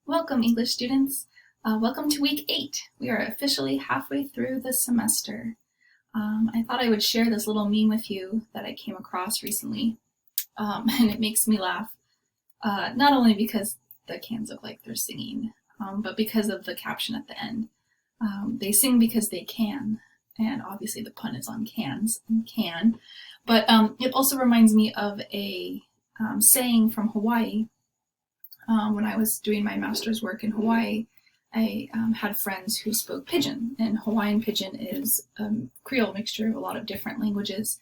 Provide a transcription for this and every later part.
Welcome, English students. Welcome to week 8. We are officially halfway through the semester. I thought I would share this little meme with you that I came across recently, and it makes me laugh, not only because the cans look like they're singing, but because of the caption at the end. They sing because they can, and obviously the pun is on cans and can, but it also reminds me of a saying from Hawaii. When I was doing my master's work in Hawaii, I had friends who spoke Pidgin, and Hawaiian Pidgin is a Creole mixture of a lot of different languages.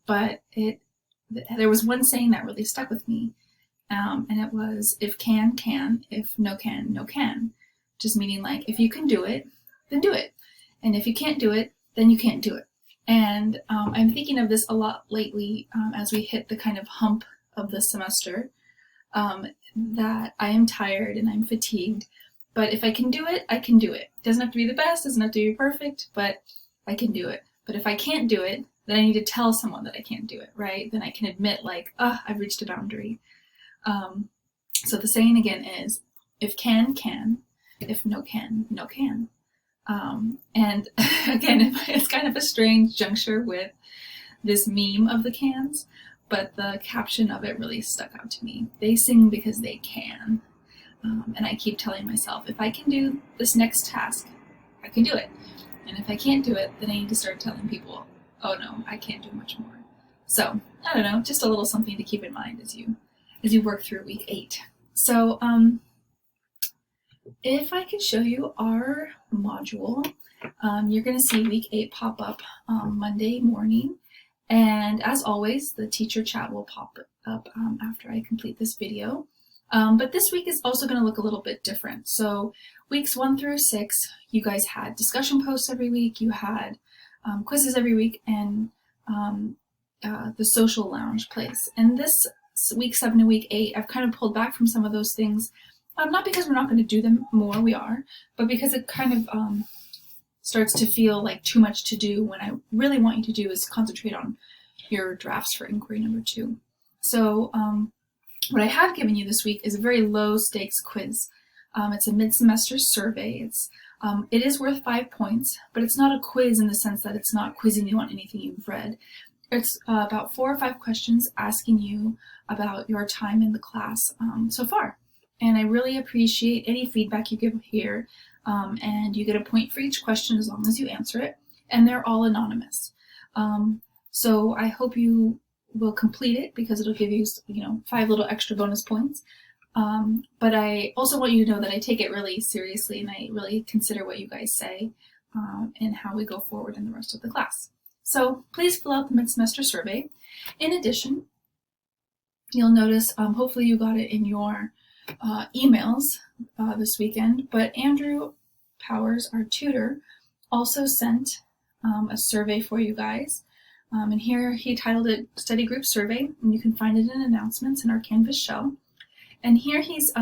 But there was one saying that really stuck with me, and it was, if can, can, if no can, no can. Just meaning like, if you can do it, then do it. And if you can't do it, then you can't do it. And I'm thinking of this a lot lately as we hit the kind of hump of the semester. That I am tired and I'm fatigued, but if I can do it, I can do it. It doesn't have to be the best, doesn't have to be perfect, but I can do it. But if I can't do it, then I need to tell someone that I can't do it, right? Then I can admit like, I've reached a boundary. So the saying again is, if can, can, if no can, no can. And again, it's kind of a strange juncture with this meme of the cans, but the caption of it really stuck out to me. They sing because they can. And I keep telling myself, if I can do this next task, I can do it. And if I can't do it, then I need to start telling people, oh no, I can't do much more. So, I don't know, just a little something to keep in mind as you work through week 8. So, if I could show you our module, you're going to see week 8 pop up Monday morning. And as always, the teacher chat will pop up after I complete this video. But this week is also going to look a little bit different. So weeks 1 through 6, you guys had discussion posts every week, you had quizzes every week, and the social lounge place. And this week 7 and week 8, I've kind of pulled back from some of those things, not because we're not going to do them more, we are, but because it kind of starts to feel like too much to do when I really want you to do is concentrate on your drafts for inquiry number 2. So what I have given you this week is a very low stakes quiz. It's a mid-semester survey. It is worth 5 points, but it's not a quiz in the sense that it's not quizzing you on anything you've read. It's about 4 or 5 questions asking you about your time in the class so far. And I really appreciate any feedback you give here. And you get a point for each question as long as you answer it, and they're all anonymous. So I hope you will complete it because it'll give you, 5 little extra bonus points. But I also want you to know that I take it really seriously and I really consider what you guys say and how we go forward in the rest of the class. So please fill out the mid-semester survey. In addition, you'll notice, hopefully you got it in your emails this weekend, but Andrew Powers, our tutor, also sent a survey for you guys. And here he titled it Study Group Survey, and you can find it in announcements in our Canvas shell. And here he's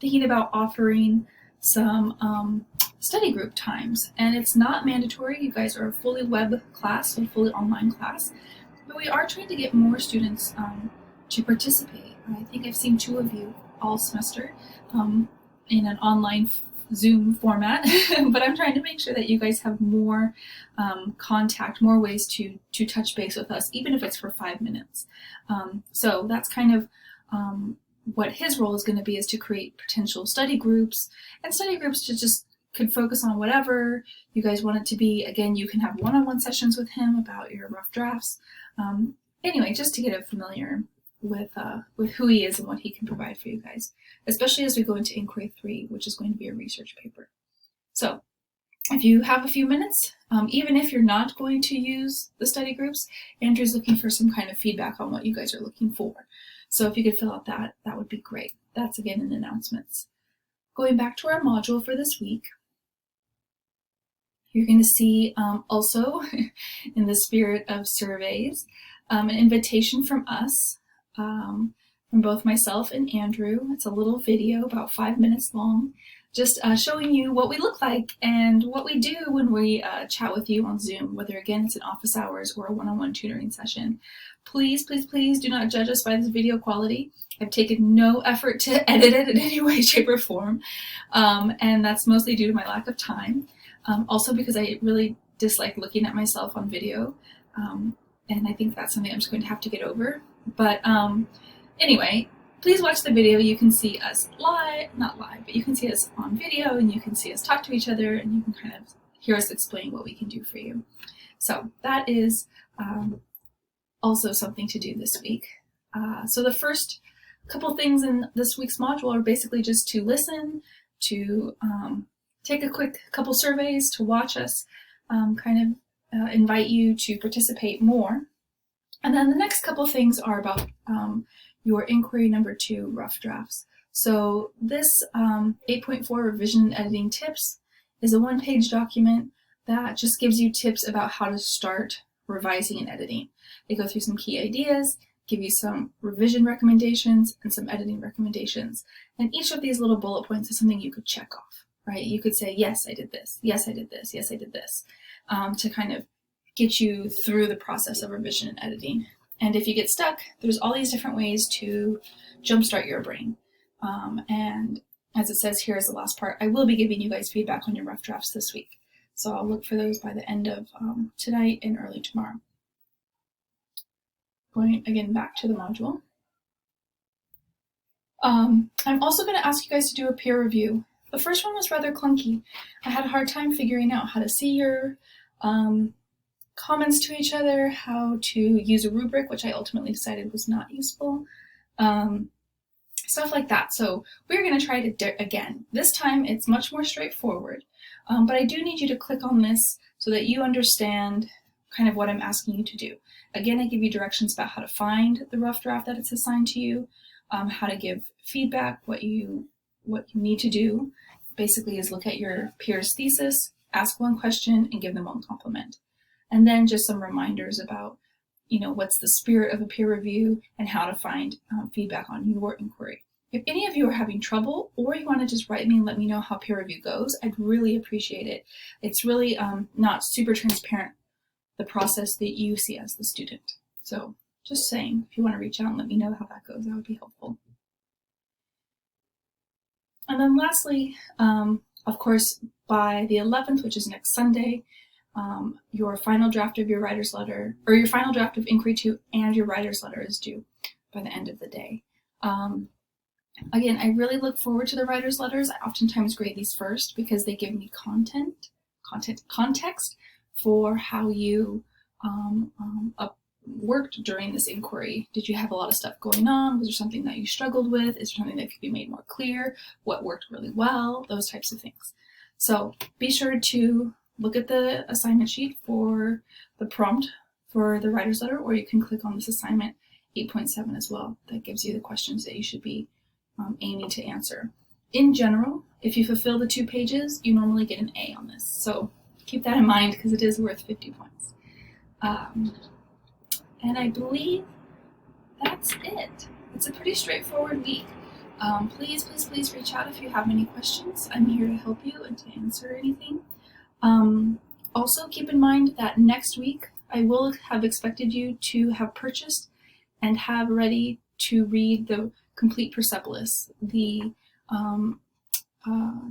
thinking about offering some study group times. And it's not mandatory. You guys are a fully web class, so a fully online class. But we are trying to get more students to participate. I think I've seen 2 of you all semester in an online Zoom format, but I'm trying to make sure that you guys have more contact, more ways to touch base with us, even if it's for 5 minutes. So that's kind of what his role is going to be, is to create potential study groups, and study groups just could focus on whatever you guys want it to be. Again, you can have one-on-one sessions with him about your rough drafts. Anyway, just to get familiar with who he is and what he can provide for you guys, especially as we go into Inquiry 3, which is going to be a research paper. So if you have a few minutes, even if you're not going to use the study groups, Andrew's looking for some kind of feedback on what you guys are looking for. So if you could fill out that would be great. That's again in announcements. Going back to our module for this week, you're going to see also, in the spirit of surveys, an invitation from us from both myself and Andrew. It's a little video about 5 minutes long, just showing you what we look like and what we do when we chat with you on Zoom, whether again it's in office hours or a one-on-one tutoring session. Please, please, please do not judge us by this video quality. I've taken no effort to edit it in any way, shape, or form, and that's mostly due to my lack of time. Also because I really dislike looking at myself on video, and I think that's something I'm just going to have to get over. But anyway, please watch the video. You can see us live, not live, but you can see us on video, and you can see us talk to each other, and you can kind of hear us explain what we can do for you. So that is also something to do this week. So the first couple things in this week's module are basically just to listen, to take a quick couple surveys, to watch us, kind of invite you to participate more. And then the next couple things are about your inquiry number 2 rough drafts. So this 8.4 revision and editing tips is a 1-page document that just gives you tips about how to start revising and editing. They go through some key ideas, give you some revision recommendations and some editing recommendations. And each of these little bullet points is something you could check off, right? You could say, yes, I did this. Yes, I did this. Yes, I did this, to kind of get you through the process of revision and editing. And if you get stuck, there's all these different ways to jumpstart your brain. And as it says here is the last part, I will be giving you guys feedback on your rough drafts this week. So I'll look for those by the end of tonight and early tomorrow. Going again back to the module. I'm also going to ask you guys to do a peer review. The first one was rather clunky. I had a hard time figuring out how to see your comments to each other, how to use a rubric, which I ultimately decided was not useful, stuff like that. So we're going to try it again. This time it's much more straightforward, but I do need you to click on this so that you understand kind of what I'm asking you to do. Again, I give you directions about how to find the rough draft that it's assigned to you, how to give feedback, what you need to do. Basically is look at your peer's thesis, ask one question, and give them one compliment. And then just some reminders about, what's the spirit of a peer review and how to find feedback on your inquiry. If any of you are having trouble, or you want to just write me and let me know how peer review goes, I'd really appreciate it. It's really not super transparent, the process that you see as the student. So just saying, if you want to reach out and let me know how that goes, that would be helpful. And then lastly, of course, by the 11th, which is next Sunday, your final draft of your writer's letter, or your final draft of Inquiry 2 and your writer's letter is due by the end of the day. Again, I really look forward to the writer's letters. I oftentimes grade these first because they give me context for how you worked during this inquiry. Did you have a lot of stuff going on? Was there something that you struggled with? Is there something that could be made more clear? What worked really well? Those types of things. So be sure to look at the assignment sheet for the prompt for the writer's letter, or you can click on this assignment 8.7 as well. That gives you the questions that you should be aiming to answer. In general, if you fulfill the 2 pages, you normally get an A on this. So keep that in mind because it is worth 50 points. And I believe that's it. It's a pretty straightforward week. Please, please, please reach out if you have any questions. I'm here to help you and to answer anything. Also keep in mind that next week I will have expected you to have purchased and have ready to read the complete Persepolis. The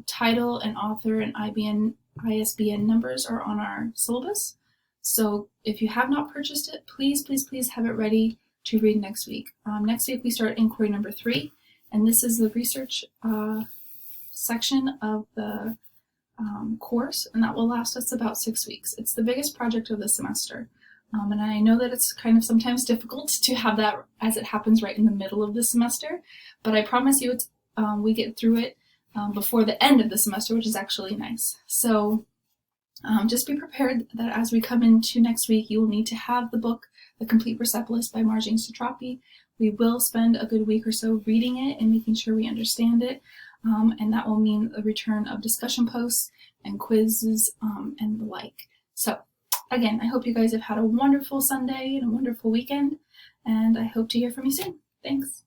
title and author and ISBN numbers are on our syllabus. So if you have not purchased it, please, please, please have it ready to read next week. Next week we start inquiry number 3, and this is the research section of the course, and that will last us about 6 weeks. It's the biggest project of the semester, and I know that it's kind of sometimes difficult to have that as it happens right in the middle of the semester, but I promise you it's we get through it before the end of the semester, which is actually nice. So just be prepared that as we come into next week, you will need to have the book, The Complete Persepolis by Marjane Satrapi. We will spend a good week or so reading it and making sure we understand it, and that will mean a return of discussion posts and quizzes and the like. So again, I hope you guys have had a wonderful Sunday and a wonderful weekend, and I hope to hear from you soon. Thanks.